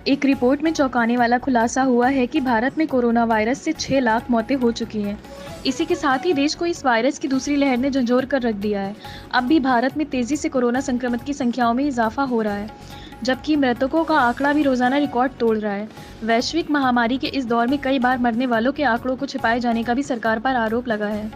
एक रिपोर्ट में चौंकाने वाला खुलासा हुआ है कि भारत में कोरोना वायरस से 6 लाख मौतें हो चुकी हैं। इसी के साथ ही देश को इस वायरस की दूसरी लहर ने झंझोर कर रख दिया है। अब भी भारत में तेजी से कोरोना संक्रमित की संख्याओं में इजाफा हो रहा है, जबकि मृतकों का आंकड़ा भी रोजाना रिकॉर्ड तोड़ रहा है। वैश्विक महामारी के इस दौर में कई बार मरने वालों के आंकड़ों को छिपाए जाने का भी सरकार पर आरोप लगा है।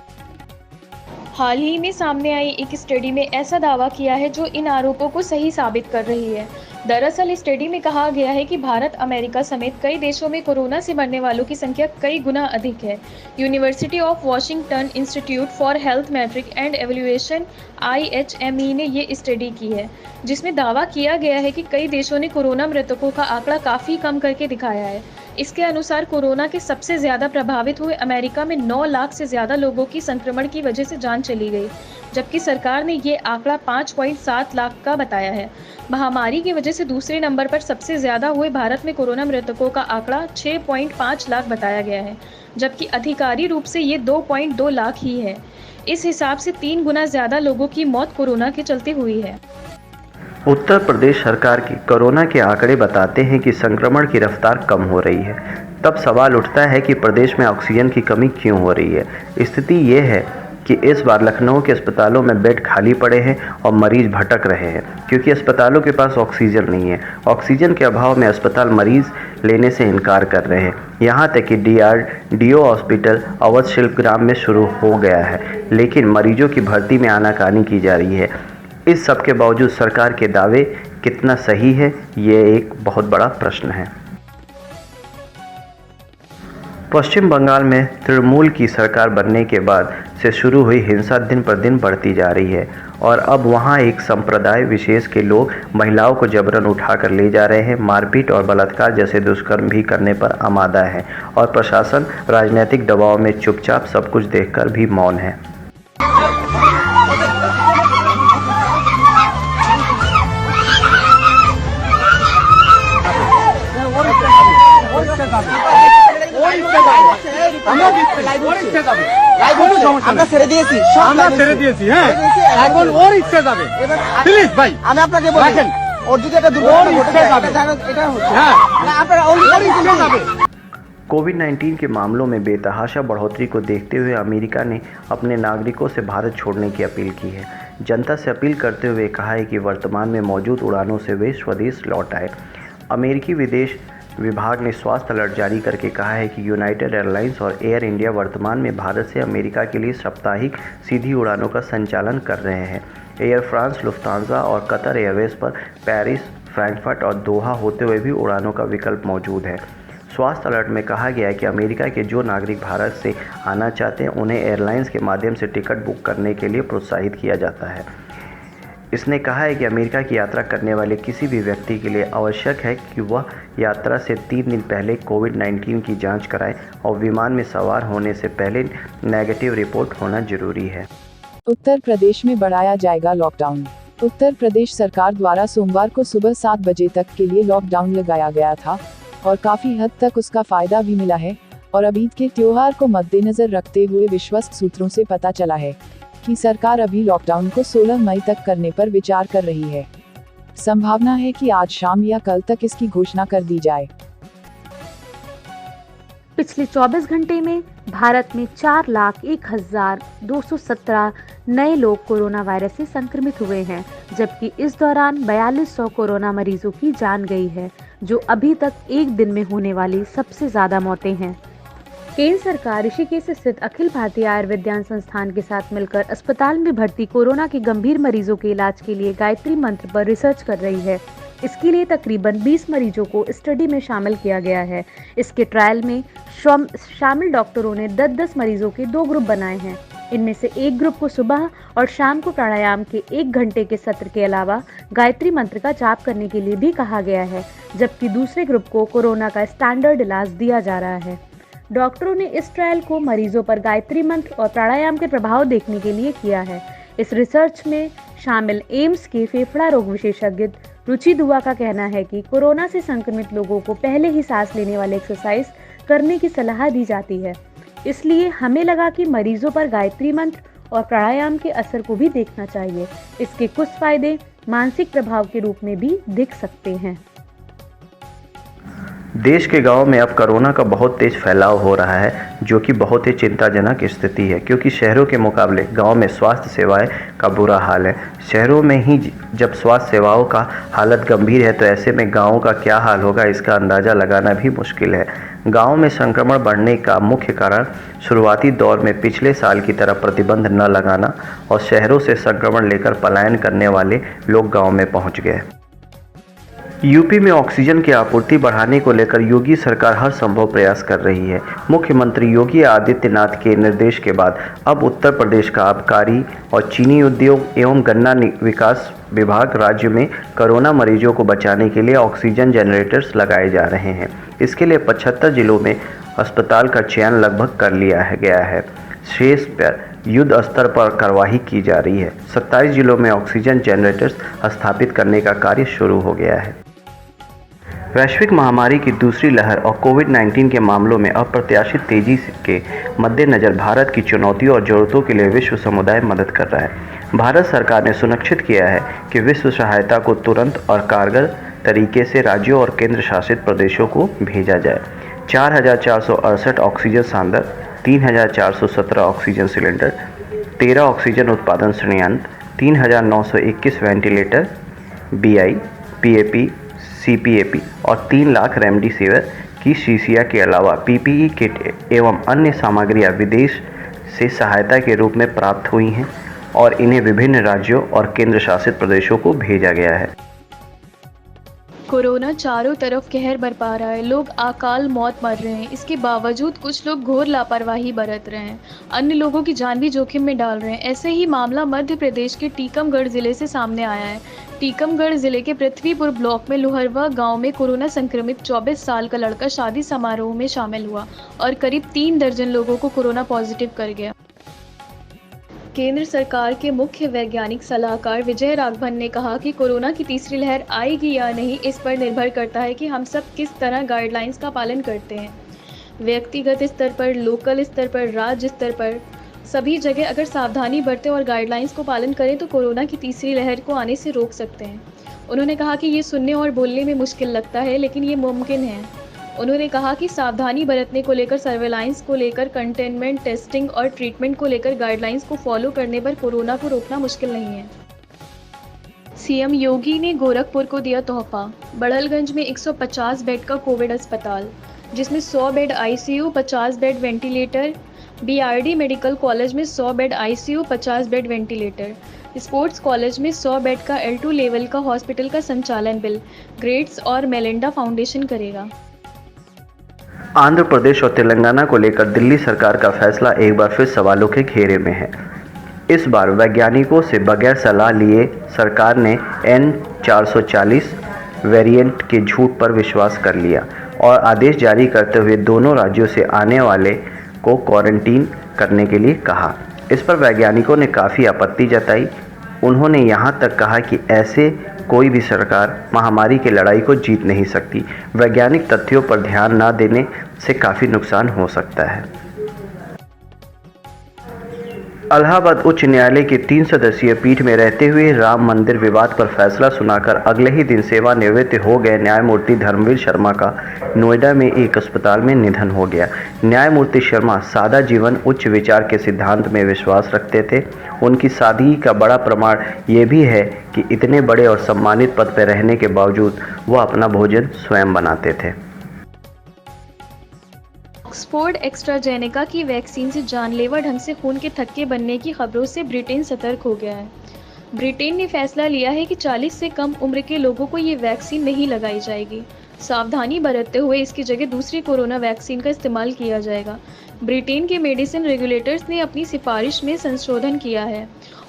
हाल ही में सामने आई एक स्टडी में ऐसा दावा किया है जो इन आरोपों को सही साबित कर रही है। दरअसल इस स्टडी में कहा गया है कि भारत, अमेरिका समेत कई देशों में कोरोना से मरने वालों की संख्या कई गुना अधिक है। University of Washington Institute for Health matric and evaluation (IHME) ने ये स्टडी की है, जिसमें दावा किया गया है कि कई देशों ने कोरोना मृतकों का आंकड़ा काफ़ी कम करके दिखाया है। इसके अनुसार कोरोना के सबसे ज़्यादा प्रभावित हुए अमेरिका में 9 लाख से ज़्यादा लोगों की संक्रमण की वजह से जान चली गई, जबकि सरकार ने ये आंकड़ा 5.7 लाख का बताया है। महामारी की वजह से दूसरे नंबर पर सबसे ज़्यादा हुए भारत में कोरोना मृतकों का आंकड़ा 6.5 लाख बताया गया है, जबकि आधिकारिक रूप से ये 2.2 लाख ही है। इस हिसाब से 3 गुना ज़्यादा लोगों की मौत कोरोना के चलते हुई है। उत्तर प्रदेश सरकार के कोरोना के आंकड़े बताते हैं कि संक्रमण की रफ्तार कम हो रही है। तब सवाल उठता है कि प्रदेश में ऑक्सीजन की कमी क्यों हो रही है। स्थिति ये है कि इस बार लखनऊ के अस्पतालों में बेड खाली पड़े हैं और मरीज भटक रहे हैं, क्योंकि अस्पतालों के पास ऑक्सीजन नहीं है। ऑक्सीजन के अभाव में अस्पताल मरीज लेने से इनकार कर रहे हैं। यहाँ तक कि DRDO हॉस्पिटल अवध शिल्पग्राम में शुरू हो गया है, लेकिन मरीजों की भर्ती में आनाकानी की जा रही है। इस सब के बावजूद सरकार के दावे कितना सही है, ये एक बहुत बड़ा प्रश्न है। पश्चिम बंगाल में तृणमूल की सरकार बनने के बाद से शुरू हुई हिंसा दिन पर दिन बढ़ती जा रही है और अब वहां एक संप्रदाय विशेष के लोग महिलाओं को जबरन उठाकर ले जा रहे हैं। मारपीट और बलात्कार जैसे दुष्कर्म भी करने पर आमादा है और प्रशासन राजनीतिक दबाव में चुपचाप सब कुछ देखकर भी मौन है। আমরা ছেড়ে দিয়েছি, হ্যাঁ, এখন ওর ইচ্ছা যাবে। প্লিজ ভাই, আমি আপনাকে বলি, ওর যদি একটা দুর্ঘটনা ঘটে এটা হচ্ছে, হ্যাঁ, আপনারা ওর ইচ্ছা যাবে। कोविड-19 के मामलों में बेतहाशा बढ़ोतरी को देखते हुए अमेरिका ने अपने नागरिकों से भारत छोड़ने की अपील की है। जनता से अपील करते हुए कहा है कि वर्तमान में मौजूद उड़ानों से वे स्वदेश लौट आए। अमेरिकी विदेश विभाग ने स्वास्थ्य अलर्ट जारी करके कहा है कि यूनाइटेड एयरलाइंस और एयर इंडिया वर्तमान में भारत से अमेरिका के लिए साप्ताहिक सीधी उड़ानों का संचालन कर रहे हैं। एयर फ्रांस, लुफ्तांजा और कतर एयरवेज पर पेरिस, फ्रैंकफर्ट और दोहा होते हुए भी उड़ानों का विकल्प मौजूद है। स्वास्थ्य अलर्ट में कहा गया है कि अमेरिका के जो नागरिक भारत से आना चाहते हैं उन्हें एयरलाइंस के माध्यम से टिकट बुक करने के लिए प्रोत्साहित किया जाता है। इसने कहा है कि अमेरिका की यात्रा करने वाले किसी भी व्यक्ति के लिए आवश्यक है कि वह यात्रा से 3 दिन पहले कोविड-19 की जांच कराए और विमान में सवार होने से पहले नेगेटिव रिपोर्ट होना जरूरी है। उत्तर प्रदेश में बढ़ाया जाएगा लॉकडाउन। उत्तर प्रदेश सरकार द्वारा सोमवार को सुबह 7 बजे तक के लिए लॉकडाउन लगाया गया था और काफी हद तक उसका फायदा भी मिला है। और अब ईद के त्योहार को मद्देनजर रखते हुए विश्वस्त सूत्रों से पता चला है कि सरकार अभी लॉकडाउन को 16 मई तक करने पर विचार कर रही है। संभावना है कि आज शाम या कल तक इसकी घोषणा कर दी जाए। पिछले 24 घंटे में भारत में 4,01,217 नए लोग कोरोना वायरस से संक्रमित हुए हैं, जबकि इस दौरान 4200 कोरोना मरीजों की जान गई है, जो अभी तक एक दिन में होने वाली सबसे ज्यादा मौतें हैं। केंद्र सरकार ऋषिकेश स्थित अखिल भारतीय आयुर्विज्ञान संस्थान के साथ मिलकर अस्पताल में भर्ती कोरोना के गंभीर मरीजों के इलाज के लिए गायत्री मंत्र पर रिसर्च कर रही है। इसके लिए तकरीबन 20 मरीजों को स्टडी में शामिल किया गया है। इसके ट्रायल में शामिल डॉक्टरों ने 10-10 मरीजों के 2 ग्रुप बनाए हैं। इनमें से एक ग्रुप को सुबह और शाम को प्राणायाम के 1 घंटे के सत्र के अलावा गायत्री मंत्र का जाप करने के लिए भी कहा गया है, जबकि दूसरे ग्रुप को कोरोना का स्टैंडर्ड इलाज दिया जा रहा है। डॉक्टरों ने इस ट्रायल को मरीजों पर गायत्री मंत्र और प्राणायाम के प्रभाव देखने के लिए किया है। इस रिसर्च में शामिल एम्स के फेफड़ा रोग विशेषज्ञ रुचि दुआ का कहना है कि कोरोना से संक्रमित लोगों को पहले ही सांस लेने वाले एक्सरसाइज करने की सलाह दी जाती है, इसलिए हमें लगा कि मरीजों पर गायत्री मंत्र और प्राणायाम के असर को भी देखना चाहिए। इसके कुछ फायदे मानसिक प्रभाव के रूप में भी दिख सकते हैं। देश के गांव में अब कोरोना का बहुत तेज फैलाव हो रहा है, जो कि बहुत ही चिंताजनक स्थिति है, क्योंकि शहरों के मुकाबले गांव में स्वास्थ्य सेवाएं का बुरा हाल है। शहरों में ही जब स्वास्थ्य सेवाओं का हालत गंभीर है, तो ऐसे में गांवों का क्या हाल होगा, इसका अंदाज़ा लगाना भी मुश्किल है। गाँव में संक्रमण बढ़ने का मुख्य कारण शुरुआती दौर में पिछले साल की तरह प्रतिबंध न लगाना और शहरों से संक्रमण लेकर पलायन करने वाले लोग गाँव में पहुँच गए। यूपी में ऑक्सीजन की आपूर्ति बढ़ाने को लेकर योगी सरकार हर संभव प्रयास कर रही है। मुख्यमंत्री योगी आदित्यनाथ के निर्देश के बाद अब उत्तर प्रदेश का आबकारी और चीनी उद्योग एवं गन्ना विकास विभाग राज्य में कोरोना मरीजों को बचाने के लिए ऑक्सीजन जनरेटर्स लगाए जा रहे हैं। इसके लिए 75 जिलों में अस्पताल का चयन लगभग कर लिया गया है। शेष पर युद्ध स्तर पर कार्रवाई की जा रही है। 27 जिलों में ऑक्सीजन जनरेटर्स स्थापित करने का कार्य शुरू हो गया है। वैश्विक महामारी की दूसरी लहर और कोविड-19 के मामलों में अप्रत्याशित तेजी के मद्देनज़र भारत की चुनौतियों और ज़रूरतों के लिए विश्व समुदाय मदद कर रहा है। भारत सरकार ने सुनिश्चित किया है कि विश्व सहायता को तुरंत और कारगर तरीके से राज्यों और केंद्र शासित प्रदेशों को भेजा जाए। 4,468 ऑक्सीजन सांदर, 3,417 ऑक्सीजन सिलेंडर, 13 ऑक्सीजन उत्पादन संयंत्र, 3,921 वेंटिलेटर, BI, PAP, CPAP और 3 लाख रेमडेसिविर की शीशियाँ के अलावा PPE किट एवं अन्य सामग्रियाँ विदेश से सहायता के रूप में प्राप्त हुई हैं और इन्हें विभिन्न राज्यों और केंद्र शासित प्रदेशों को भेजा गया है। कोरोना चारों तरफ कहर बरपा रहा है। लोग अकाल मौत मर रहे हैं। इसके बावजूद कुछ लोग घोर लापरवाही बरत रहे हैं, अन्य लोगों की जान भी जोखिम में डाल रहे हैं। ऐसे ही मामला मध्य प्रदेश के टीकमगढ़ जिले से सामने आया है। टीकमगढ़ जिले के पृथ्वीपुर ब्लॉक में लोहरवा गांव में कोरोना संक्रमित 24 साल का लड़का शादी समारोह में शामिल हुआ और करीब 3 दर्जन लोगों को कोरोना पॉजिटिव कर गया। केंद्र सरकार के मुख्य वैज्ञानिक सलाहकार विजय राघवन ने कहा कि कोरोना की तीसरी लहर आएगी या नहीं, इस पर निर्भर करता है कि हम सब किस तरह गाइडलाइंस का पालन करते हैं। व्यक्तिगत स्तर पर, लोकल स्तर पर, राज्य स्तर पर, सभी जगह अगर सावधानी बरतें और गाइडलाइंस को पालन करें तो कोरोना की तीसरी लहर को आने से रोक सकते हैं। उन्होंने कहा कि ये सुनने और बोलने में मुश्किल लगता है, लेकिन ये मुमकिन है। उन्होंने कहा कि सावधानी बरतने को लेकर, सर्वेलांस को लेकर, कंटेनमेंट, टेस्टिंग और ट्रीटमेंट को लेकर गाइडलाइंस को फॉलो करने पर कोरोना को रोकना मुश्किल नहीं है। सीएम योगी ने गोरखपुर को दिया तोहफा। बड़लगंज में 150 बेड का कोविड अस्पताल, जिसमें 100 bed ICU, 50 bed ventilator. BRD medical college में 100 bed ICU, 50 bed ventilator. Sports college में 100 बेड का L2 लेवल का हॉस्पिटल का संचालन बिल गेट्स और मेलिंडा फाउंडेशन करेगा। आंध्र प्रदेश और तेलंगाना को लेकर दिल्ली सरकार का फैसला एक बार फिर सवालों के घेरे में है। इस बार वैज्ञानिकों से बगैर सलाह लिए सरकार ने N440 वेरिएंट के झूठ पर विश्वास कर लिया और आदेश जारी करते हुए दोनों राज्यों से आने वाले को क्वारंटीन करने के लिए कहा। इस पर वैज्ञानिकों ने काफ़ी आपत्ति जताई। उन्होंने यहाँ तक कहा कि ऐसे कोई भी सरकार महामारी की लड़ाई को जीत नहीं सकती। वैज्ञानिक तथ्यों पर ध्यान न देने से काफ़ी नुकसान हो सकता है। इलाहाबाद उच्च न्यायालय की 3 सदस्यीय पीठ में रहते हुए राम मंदिर विवाद पर फैसला सुनाकर अगले ही दिन सेवानिवृत्त हो गए न्यायमूर्ति धर्मवीर शर्मा का नोएडा में एक अस्पताल में निधन हो गया। न्यायमूर्ति शर्मा सादा जीवन, उच्च विचार के सिद्धांत में विश्वास रखते थे। उनकी सादगी का बड़ा प्रमाण ये भी है कि इतने बड़े और सम्मानित पद पर रहने के बावजूद वह अपना भोजन स्वयं बनाते थे। ऑक्सफोर्ड एस्ट्राजेनेका की वैक्सीन से जानलेवा ढंग से खून के थक्के बनने की खबरों से ब्रिटेन सतर्क हो गया है। ब्रिटेन ने फैसला लिया है कि 40 से कम उम्र के लोगों को ये वैक्सीन नहीं लगाई जाएगी। सावधानी बरतते हुए इसकी जगह दूसरी कोरोना वैक्सीन का इस्तेमाल किया जाएगा। ब्रिटेन के मेडिसिन रेगुलेटर्स ने अपनी सिफारिश में संशोधन किया है।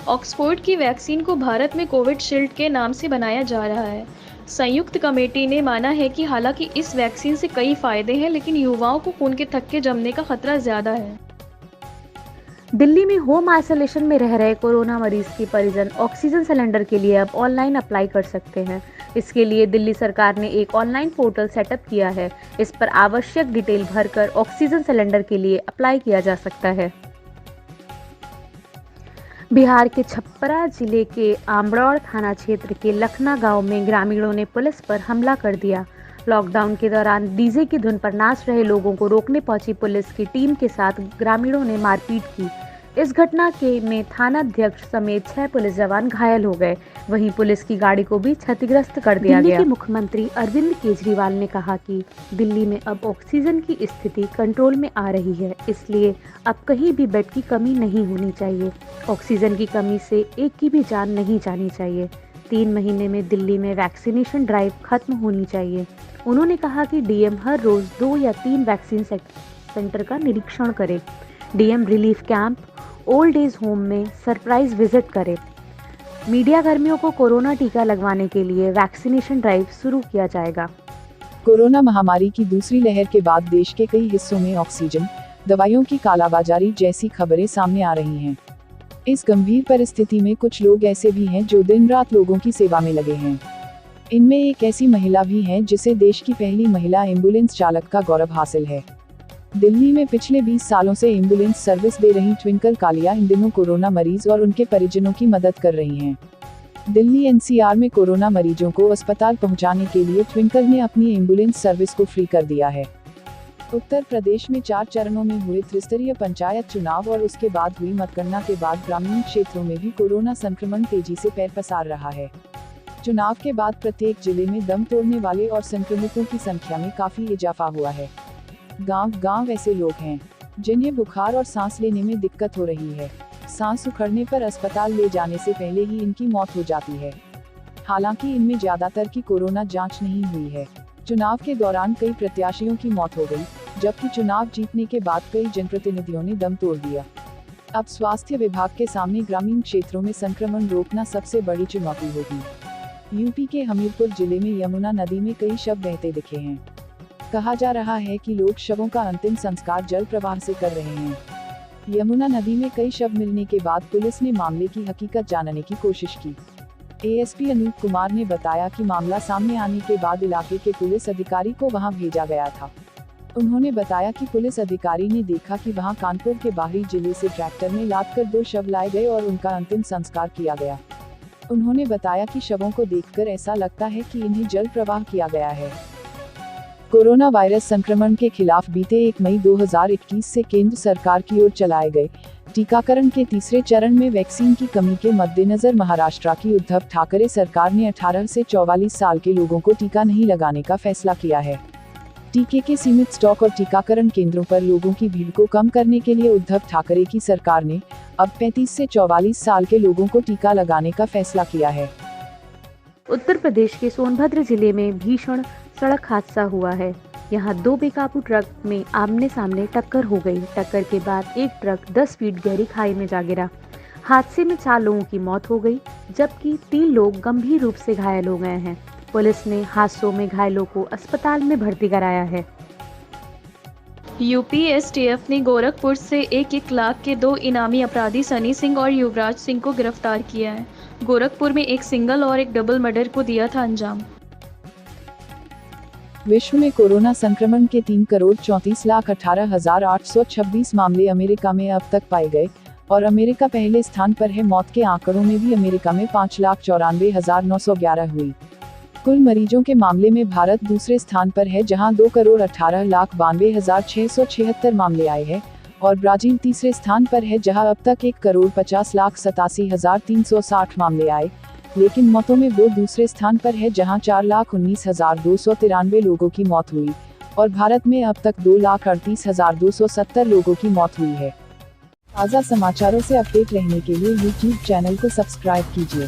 ऑक्सफोर्ड की वैक्सीन को भारत में कोविड शील्ड के नाम से बनाया जा रहा है। संयुक्त कमेटी ने माना है कि हालांकि इस वैक्सीन से कई फायदे हैं, लेकिन युवाओं को खून के थक्के जमने का खतरा ज्यादा है। दिल्ली में होम आइसोलेशन में रह रहे कोरोना मरीज के परिजन ऑक्सीजन सिलेंडर के लिए अब ऑनलाइन अप्लाई कर सकते हैं। इसके लिए दिल्ली सरकार ने एक ऑनलाइन पोर्टल सेटअप किया है। इस पर आवश्यक डिटेल भरकर ऑक्सीजन सिलेंडर के लिए अप्लाई किया जा सकता है। बिहार के छपरा जिले के आमरौड़ थाना क्षेत्र के लखना गांव में ग्रामीणों ने पुलिस पर हमला कर दिया। लॉकडाउन के दौरान डीजे की धुन पर नाच रहे लोगों को रोकने पहुंची पुलिस की टीम के साथ ग्रामीणों ने मारपीट की। इस घटना में थानाध्यक्ष समेत 6 पुलिस जवान घायल हो गए। वहीं पुलिस की गाड़ी को भी क्षतिग्रस्त कर दिया गया। दिल्ली के मुख्यमंत्री अरविंद केजरीवाल ने कहा कि दिल्ली में अब ऑक्सीजन की स्थिति कंट्रोल में आ रही है, इसलिए अब कहीं भी बेड की कमी नहीं होनी चाहिए। ऑक्सीजन की कमी से एक की भी जान नहीं जानी चाहिए। 3 महीने में दिल्ली में वैक्सीनेशन ड्राइव खत्म होनी चाहिए। उन्होंने कहा कि डीएम हर रोज 2 या 3 वैक्सीन सेंटर का निरीक्षण करे। DM relief camp, old age home में सरप्राइज विजिट करे। मीडिया कर्मियों को कोरोना टीका लगवाने के लिए वैक्सीनेशन ड्राइव शुरू किया जाएगा। कोरोना महामारी की दूसरी लहर के बाद देश के कई हिस्सों में ऑक्सीजन, दवाइयों की कालाबाजारी जैसी खबरें सामने आ रही हैं। इस गंभीर परिस्थिति में कुछ लोग ऐसे भी हैं जो दिन रात लोगों की सेवा में लगे हैं। इनमें एक ऐसी महिला भी है जिसे देश की पहली महिला एम्बुलेंस चालक का गौरव हासिल है। दिल्ली में पिछले 20 सालों से एम्बुलेंस सर्विस दे रही ट्विंकल कालिया इन दिनों कोरोना मरीज और उनके परिजनों की मदद कर रही हैं। दिल्ली एनसीआर में कोरोना मरीजों को अस्पताल पहुंचाने के लिए ट्विंकल ने अपनी एम्बुलेंस सर्विस को फ्री कर दिया है। उत्तर प्रदेश में 4 चरणों में हुए त्रिस्तरीय पंचायत चुनाव और उसके बाद हुई मतगणना के बाद ग्रामीण क्षेत्रों में भी कोरोना संक्रमण तेजी से पैर पसार रहा है। चुनाव के बाद प्रत्येक जिले में दम तोड़ने वाले और संक्रमितों की संख्या में काफी इजाफा हुआ है। गांव-गांव ऐसे लोग हैं जिन्हें बुखार और सांस लेने में दिक्कत हो रही है। सांस उखड़ने पर अस्पताल ले जाने से पहले ही इनकी मौत हो जाती है। हालांकि इनमें ज्यादातर की कोरोना जांच नहीं हुई है। चुनाव के दौरान कई प्रत्याशियों की मौत हो गई, जबकि चुनाव जीतने के बाद कई जनप्रतिनिधियों ने दम तोड़ दिया। अब स्वास्थ्य विभाग के सामने ग्रामीण क्षेत्रों में संक्रमण रोकना सबसे बड़ी चुनौती होगी। यूपी के हमीरपुर जिले में यमुना नदी में कई शव बहते दिखे हैं। कहा जा रहा है कि लोग शवों का अंतिम संस्कार जल प्रवाह से कर रहे हैं। यमुना नदी में कई शव मिलने के बाद पुलिस ने मामले की हकीकत जानने की कोशिश की। एएसपी अनूप कुमार ने बताया कि मामला सामने आने के बाद इलाके के पुलिस अधिकारी को वहां भेजा गया था। उन्होंने बताया कि पुलिस अधिकारी ने देखा कि वहां कानपुर के बाहरी जिले से ट्रैक्टर में लादकर 2 शव लाए गए और उनका अंतिम संस्कार किया गया। उन्होंने बताया कि शवों को देखकर ऐसा लगता है कि इन्हें जल प्रवाह किया गया है। कोरोना वायरस संक्रमण के खिलाफ बीते 1 मई 2021 से केंद्र सरकार की ओर चलाए गए टीकाकरण के तीसरे चरण में वैक्सीन की कमी के मद्देनजर महाराष्ट्र की उद्धव ठाकरे सरकार ने 18 से 44 साल के लोगों को टीका नहीं लगाने का फैसला किया है। टीके के सीमित स्टॉक और टीकाकरण केंद्रों पर लोगों की भीड़ को कम करने के लिए उद्धव ठाकरे की सरकार ने अब 35 से 44 साल के लोगों को टीका लगाने का फैसला किया है। उत्तर प्रदेश के सोनभद्र जिले में भीषण सड़क हादसा हुआ है। यहाँ 2 बेकाबू ट्रक में आमने सामने टक्कर हो गई। टक्कर के बाद एक ट्रक 10 फीट गहरी खाई में जा गिरा। हादसे में 4 लोगों की मौत हो गई, जबकि 3 लोग गंभीर रूप से घायल हो गए हैं। पुलिस ने हादसों में घायलों को अस्पताल में भर्ती कराया है। यूपी एसटीएफ ने गोरखपुर से 1-1 लाख के 2 इनामी अपराधी सनी सिंह और युवराज सिंह को गिरफ्तार किया है। गोरखपुर में एक सिंगल और एक डबल मर्डर को दिया था अंजाम। विश्व में कोरोना संक्रमण के 3,34,18,826 मामले अमेरिका में अब तक पाए गए और अमेरिका पहले स्थान पर है। मौत के आंकड़ों में भी अमेरिका में 5,94,911 हुई। कुल मरीजों के मामले में भारत दूसरे स्थान पर है, जहां 2,18,92,676 मामले आए हैं, और ब्राजील तीसरे स्थान पर है, जहां अब तक 1,50,87,360 मामले आए। लेकिन मौतों में वो दूसरे स्थान पर है, जहां 4,19,293 लोगों की मौत हुई, और भारत में अब तक 2,38,270 लोगों की मौत हुई है। ताज़ा समाचारों से अपडेट रहने के लिए YouTube चैनल को सब्सक्राइब कीजिए।